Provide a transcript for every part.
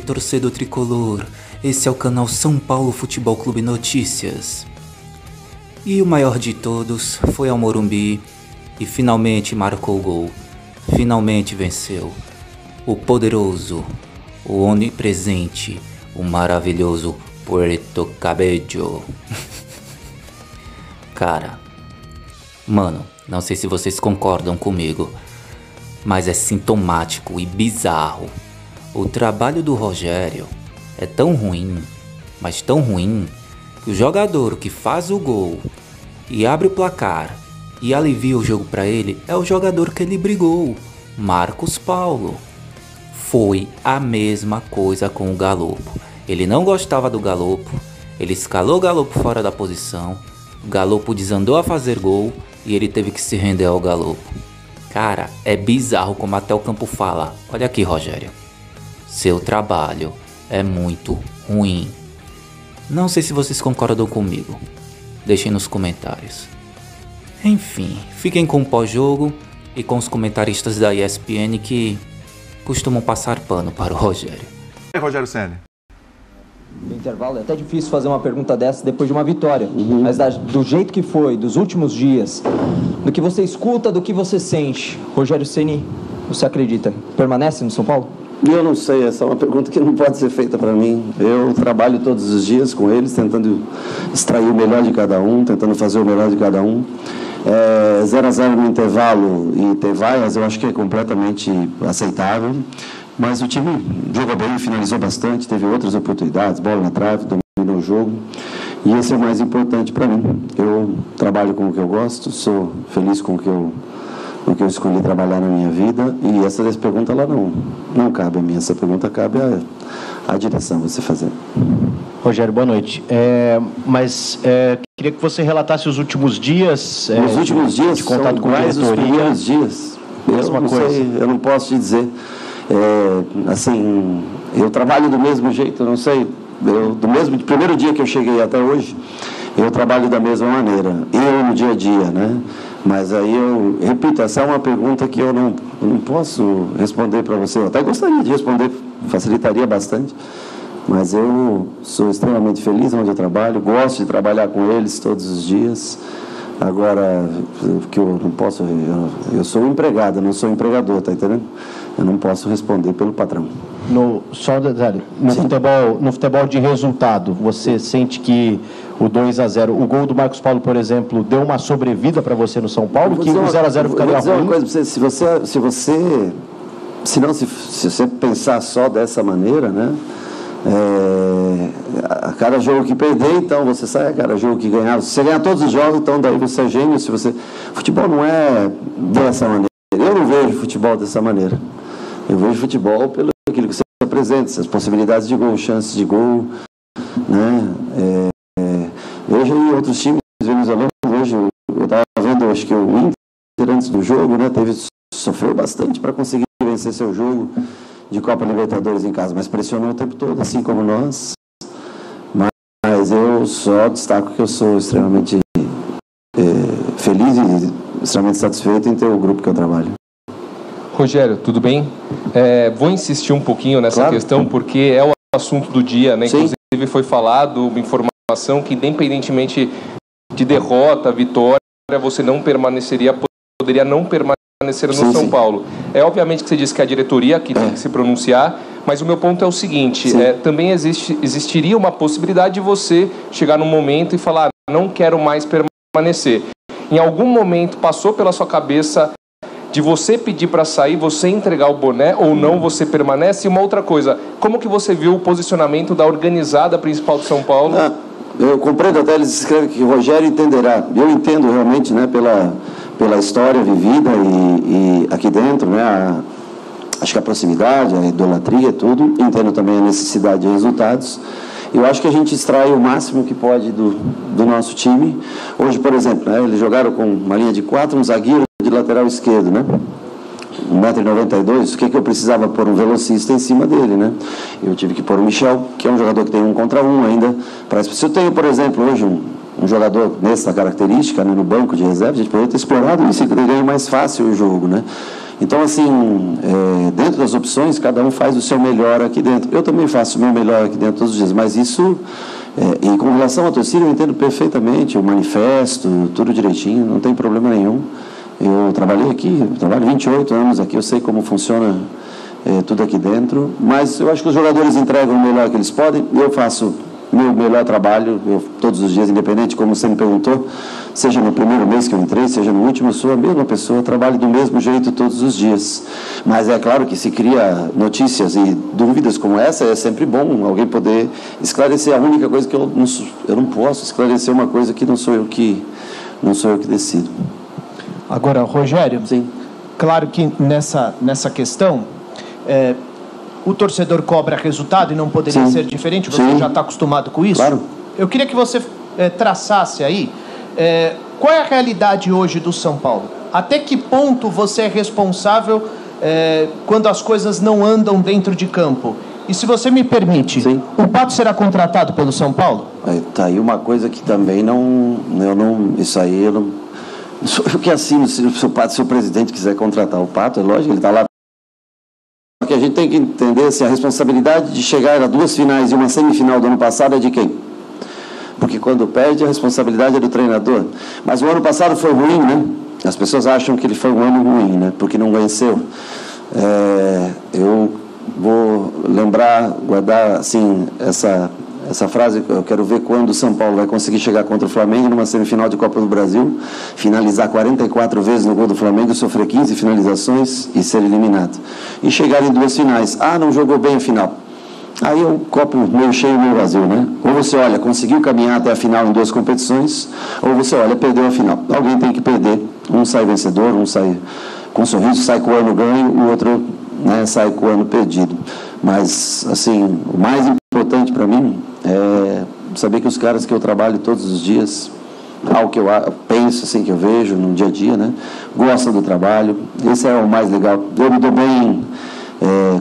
torcedor tricolor, esse é o canal São Paulo Futebol Clube Notícias. E o maior de todos foi ao Morumbi e finalmente marcou o gol, finalmente venceu. O poderoso, o onipresente, o maravilhoso Puerto Cabello. Cara, mano, não sei se vocês concordam comigo, mas é sintomático e bizarro. O trabalho do Rogério é tão ruim, mas tão ruim, que o jogador que faz o gol e abre o placar e alivia o jogo pra ele é o jogador que ele brigou, Marcos Paulo. Foi a mesma coisa com o Galopo. Ele não gostava do Galopo, ele escalou o Galopo fora da posição, o Galopo desandou a fazer gol e ele teve que se render ao Galopo. Cara, é bizarro como até o campo fala: olha aqui, Rogério, seu trabalho é muito ruim. Não sei se vocês concordam comigo, deixem nos comentários. Enfim, fiquem com o pós-jogo e com os comentaristas da ESPN que costumam passar pano para o Rogério. E Rogério Ceni? No intervalo é até difícil fazer uma pergunta dessa depois de uma vitória, mas do jeito que foi, dos últimos dias, do que você escuta, do que você sente, Rogério Ceni, você acredita, permanece no São Paulo? Eu não sei, essa é uma pergunta que não pode ser feita para mim. Eu trabalho todos os dias com eles, tentando extrair o melhor de cada um, tentando fazer o melhor de cada um. 0-0 no intervalo e ter vaias, eu acho que é completamente aceitável. Mas o time jogou bem, finalizou bastante, teve outras oportunidades, bola na trave, dominou o jogo. E esse é o mais importante para mim. Eu trabalho com o que eu gosto, sou feliz com o que eu escolhi trabalhar na minha vida, e essa pergunta ela não cabe a mim, essa pergunta cabe à direção você fazer. Rogério, boa noite. Queria que você relatasse os últimos dias. Os últimos dias de contato com a diretoria. Os primeiros dias. Eu não posso te dizer. Eu trabalho do mesmo jeito, não sei. Do primeiro dia que eu cheguei até hoje, eu trabalho da mesma maneira. Eu no dia a dia, né? Mas aí eu repito, essa é uma pergunta que eu não posso responder para você. Eu até gostaria de responder, facilitaria bastante. Mas eu sou extremamente feliz onde eu trabalho, gosto de trabalhar com eles todos os dias. Agora, que eu não posso, eu sou empregado, não sou empregador, tá entendendo? Eu não posso responder pelo patrão. Só um detalhe, no futebol de resultado, você sente que o 2-0, o gol do Marcos Paulo, por exemplo, deu uma sobrevida para você no São Paulo, que o 0-0 ficaria ruim? Vou dizer uma coisa para você, se você pensar só dessa maneira, né? A cada jogo que perder, então você sai, a cada jogo que ganhar, se você ganhar todos os jogos, então daí você é gênio. Futebol não é dessa maneira. Eu não vejo futebol dessa maneira. Eu vejo futebol pelo aquilo que você apresenta, as possibilidades de gol, chances de gol, né? Vejo em outros times venezuelanos, eu estava vendo, acho que o Inter antes do jogo, né, sofreu bastante para conseguir vencer seu jogo de Copa Libertadores em casa, mas pressionou o tempo todo, assim como nós. Mas eu só destaco que eu sou extremamente feliz e extremamente satisfeito em ter o grupo que eu trabalho. Rogério, tudo bem? Vou insistir um pouquinho nessa questão, porque é o assunto do dia, né? Inclusive foi falado uma informação que, independentemente de derrota, vitória, você poderia não permanecer no São Paulo. Obviamente que você disse que a diretoria que tem que se pronunciar, mas o meu ponto é o seguinte, também existiria uma possibilidade de você chegar num momento e falar: não quero mais permanecer. Em algum momento passou pela sua cabeça de você pedir para sair, você entregar o boné, ou não, você permanece? E uma outra coisa, como que você viu o posicionamento da organizada principal de São Paulo? Eu compreendo, até eles escrevem que o Rogério entenderá. Eu entendo realmente, né, pela história vivida e aqui dentro, né, acho que a proximidade, a idolatria, tudo. Entendo também a necessidade de resultados. Eu acho que a gente extrai o máximo que pode do nosso time. Hoje, por exemplo, né, eles jogaram com uma linha de 4, um zagueiro de lateral esquerdo, né? 1,92 m, o que eu precisava pôr um velocista em cima dele, né? Eu tive que pôr o Michel, que é um jogador que tem 1 contra 1 ainda. Se eu tenho, por exemplo, hoje um jogador nessa característica, né, no banco de reserva, a gente poderia ter explorado isso e ganhar mais fácil o jogo, né? Então, assim, dentro das opções, cada um faz o seu melhor aqui dentro. Eu também faço o meu melhor aqui dentro todos os dias, mas isso, e com relação à torcida, eu entendo perfeitamente o manifesto, tudo direitinho, não tem problema nenhum. Eu trabalhei aqui, trabalho 28 anos aqui, eu sei como funciona tudo aqui dentro, mas eu acho que os jogadores entregam o melhor que eles podem, eu faço meu melhor trabalho, todos os dias, independente, como você me perguntou, seja no primeiro mês que eu entrei, seja no último, eu sou a mesma pessoa, trabalho do mesmo jeito todos os dias. Mas é claro que se cria notícias e dúvidas como essa, é sempre bom alguém poder esclarecer. A única coisa que eu não posso esclarecer uma coisa que não sou eu que decido. Agora, Rogério, sim, claro que nessa questão, o torcedor cobra resultado e não poderia ser diferente, você já está acostumado com isso? Claro. Eu queria que você traçasse aí qual é a realidade hoje do São Paulo. Até que ponto você é responsável quando as coisas não andam dentro de campo? E se você me permite, o Pato será contratado pelo São Paulo? Tá aí uma coisa que também isso aí eu não sou eu que assino. Se o presidente quiser contratar o Pato, é lógico, ele está lá. O que a gente tem que entender se a responsabilidade de chegar a 2 finais e uma semifinal do ano passado é de quem? Porque quando perde, a responsabilidade é do treinador. Mas o ano passado foi ruim, né? As pessoas acham que ele foi um ano ruim, né? Porque não venceu. Eu vou guardar assim, essa frase. Eu quero ver quando o São Paulo vai conseguir chegar contra o Flamengo numa semifinal de Copa do Brasil, finalizar 44 vezes no gol do Flamengo, sofrer 15 finalizações e ser eliminado. E chegar em 2 finais. Não jogou bem a final. Aí é um copo meio cheio, meio vazio, né? Ou você olha, conseguiu caminhar até a final em 2 competições, ou você olha, perdeu a final. Alguém tem que perder. Um sai vencedor, um sai com um sorriso, sai com o ano ganho, o outro, né, sai com o ano perdido. Mas, assim, o mais importante para mim é saber que os caras que eu trabalho todos os dias, algo que eu penso, assim, que eu vejo no dia a dia, né, gostam do trabalho. Esse é o mais legal. Eu me dou bem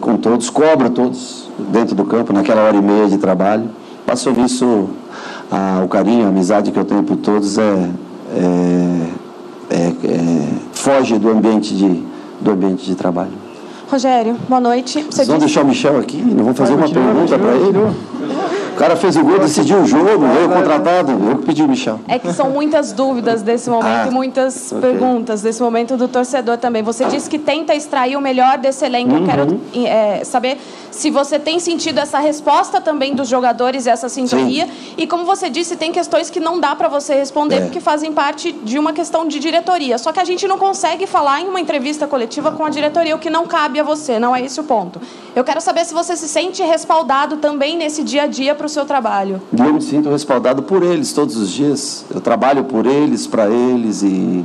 com todos, cobro todos dentro do campo, naquela hora e meia de trabalho. Passou nisso, o carinho, a amizade que eu tenho por todos foge do ambiente de trabalho. Rogério, boa noite. Vocês vão deixar o Michel aqui? Não vão fazer uma pergunta para ele? O cara fez o gol, decidiu o jogo, veio contratado, eu que pedi o Michel. É que são muitas dúvidas desse momento e muitas perguntas desse momento do torcedor também. Você disse que tenta extrair o melhor desse elenco. Eu quero saber se você tem sentido essa resposta também dos jogadores, essa sintonia. Sim. E como você disse, tem questões que não dá para você responder porque fazem parte de uma questão de diretoria. Só que a gente não consegue falar em uma entrevista coletiva com a diretoria, o que não cabe a você, não é esse o ponto. Eu quero saber se você se sente respaldado também nesse dia a dia para o seu trabalho. Eu me sinto respaldado por eles todos os dias. Eu trabalho por eles, para eles e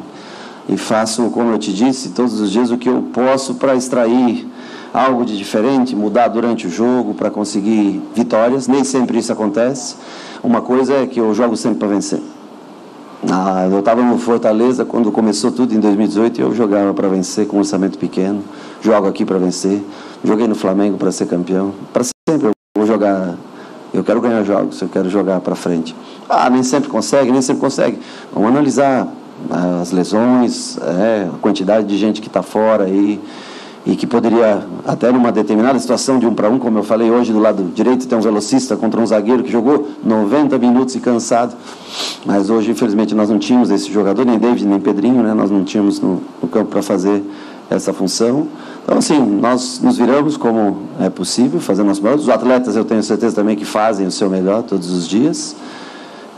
faço, como eu te disse, todos os dias o que eu posso para extrair algo de diferente, mudar durante o jogo para conseguir vitórias. Nem sempre isso acontece. Uma coisa é que eu jogo sempre para vencer. Eu estava no Fortaleza quando começou tudo em 2018 e eu jogava para vencer com um orçamento pequeno. Jogo aqui para vencer. Joguei no Flamengo para ser campeão. Para sempre eu vou jogar. Eu quero ganhar jogos, eu quero jogar para frente. Nem sempre consegue. Vamos analisar as lesões, a quantidade de gente que está fora aí, e que poderia, até numa determinada situação de 1 para 1, como eu falei hoje, do lado direito tem um velocista contra um zagueiro que jogou 90 minutos e cansado. Mas hoje, infelizmente, nós não tínhamos esse jogador, nem David, nem Pedrinho, né? Nós não tínhamos no campo para fazer essa função. Então, assim, nós nos viramos como é possível, fazendo nosso melhor. Os atletas, eu tenho certeza também que fazem o seu melhor todos os dias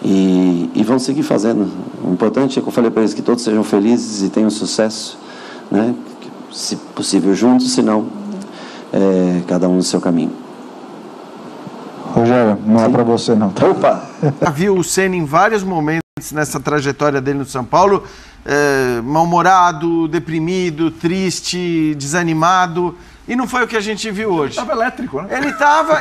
e vão seguir fazendo. O importante é que eu falei para eles que todos sejam felizes e tenham sucesso, né? Se possível juntos, se não, cada um no seu caminho. Rogério, não é para você não. Tá? Opa! Viu o Ceni em vários momentos nessa trajetória dele no São Paulo, mal-humorado, deprimido, triste, desanimado, e não foi o que a gente viu hoje. Ele estava elétrico, né? Ele estava,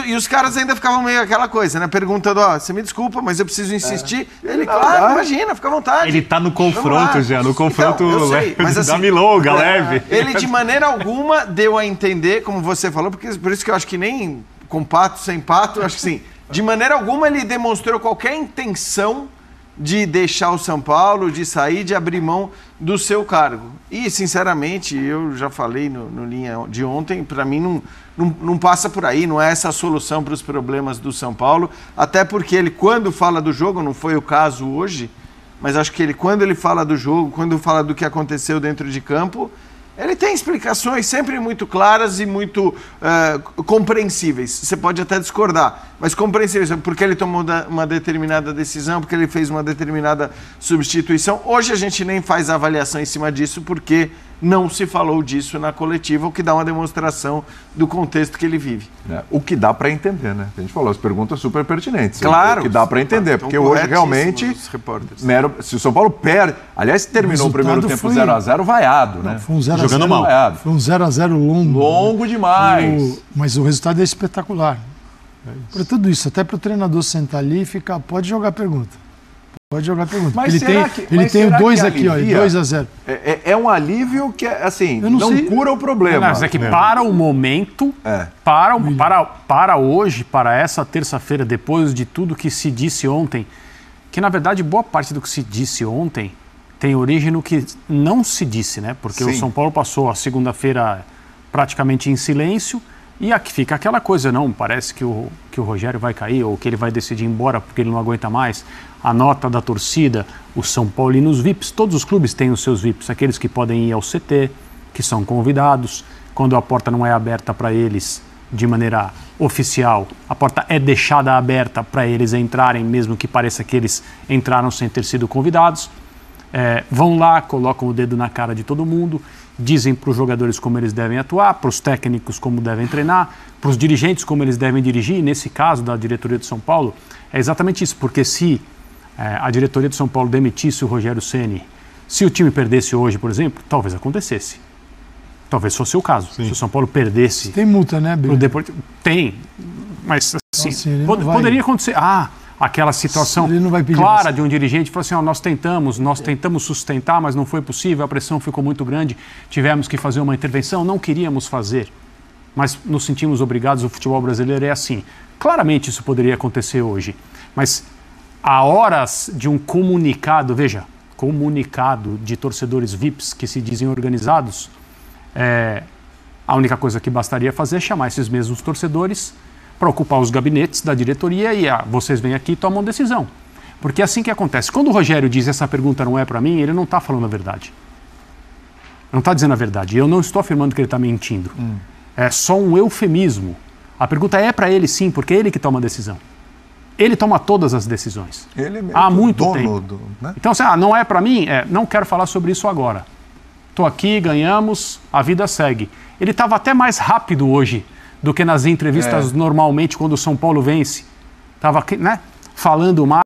e os caras ainda ficavam meio aquela coisa, né? Perguntando, você me desculpa, mas eu preciso insistir. Ele, claro, imagina, fica à vontade. Ele tá no confronto já, no confronto mas, assim, da milonga, leve. Ele de maneira alguma deu a entender, como você falou, por isso que eu acho que nem com pato, sem pato, eu acho que sim, de maneira alguma ele demonstrou qualquer intenção de deixar o São Paulo, de sair, de abrir mão do seu cargo. E, sinceramente, eu já falei no linha de ontem, para mim não passa por aí, não é essa a solução para os problemas do São Paulo, até porque ele, quando fala do jogo, não foi o caso hoje, mas acho que ele, quando ele fala do jogo, quando fala do que aconteceu dentro de campo, ele tem explicações sempre muito claras e muito compreensíveis. Você pode até discordar, mas compreensíveis, porque ele tomou uma determinada decisão, porque ele fez uma determinada substituição. Hoje a gente nem faz avaliação em cima disso, porque não se falou disso na coletiva, o que dá uma demonstração do contexto que ele vive. O que dá para entender, né? A gente falou, as perguntas super pertinentes. Claro. O que dá para entender, porque hoje realmente, se o São Paulo perde... Aliás, terminou o primeiro tempo 0x0 vaiado, né? Foi um 0x0 jogando mal. Vaiado. Foi um 0x0 longo. Longo demais. Mas o resultado é espetacular. Por tudo isso, até para o treinador sentar ali e ficar, pode jogar pergunta. Pode jogar pergunta. Mas ele tem o 2 aqui, ó, 2x0. É um alívio que, assim, não cura o problema. Mas é que para o momento, para hoje, para essa terça-feira, depois de tudo que se disse ontem, que na verdade boa parte do que se disse ontem tem origem no que não se disse, né? Porque o São Paulo passou a segunda-feira praticamente em silêncio e aqui fica aquela coisa, não, parece que o Rogério vai cair ou que ele vai decidir ir embora porque ele não aguenta mais. A nota da torcida, os São Paulinos VIPs, todos os clubes têm os seus VIPs, aqueles que podem ir ao CT, que são convidados, quando a porta não é aberta para eles de maneira oficial, a porta é deixada aberta para eles entrarem, mesmo que pareça que eles entraram sem ter sido convidados. Vão lá, colocam o dedo na cara de todo mundo, dizem para os jogadores como eles devem atuar, para os técnicos como devem treinar, para os dirigentes como eles devem dirigir. Nesse caso da diretoria de São Paulo, é exatamente isso, porque se a diretoria de São Paulo demitisse o Rogério Ceni, se o time perdesse hoje, por exemplo, talvez acontecesse. Talvez fosse o caso. Sim. Se o São Paulo perdesse... Tem multa, né, Bíblia? Tem, mas assim, poderia acontecer... aquela situação clara de um dirigente falou assim, nós tentamos sustentar, mas não foi possível, a pressão ficou muito grande, tivemos que fazer uma intervenção, não queríamos fazer, mas nos sentimos obrigados, o futebol brasileiro é assim. Claramente isso poderia acontecer hoje, mas há horas de um comunicado, veja, comunicado de torcedores VIPs que se dizem organizados, a única coisa que bastaria fazer é chamar esses mesmos torcedores para ocupar os gabinetes da diretoria e vocês vêm aqui e tomam decisão. Porque é assim que acontece. Quando o Rogério diz essa pergunta não é para mim, ele não está falando a verdade. Não está dizendo a verdade. Eu não estou afirmando que ele está mentindo. É só um eufemismo. A pergunta é para ele sim, porque é ele que toma a decisão. Ele toma todas as decisões. Ele é meio há muito tempo. Né? Então, não é para mim, não quero falar sobre isso agora. Estou aqui, ganhamos, a vida segue. Ele estava até mais rápido hoje do que nas entrevistas normalmente quando o São Paulo vence. Estava, falando mais.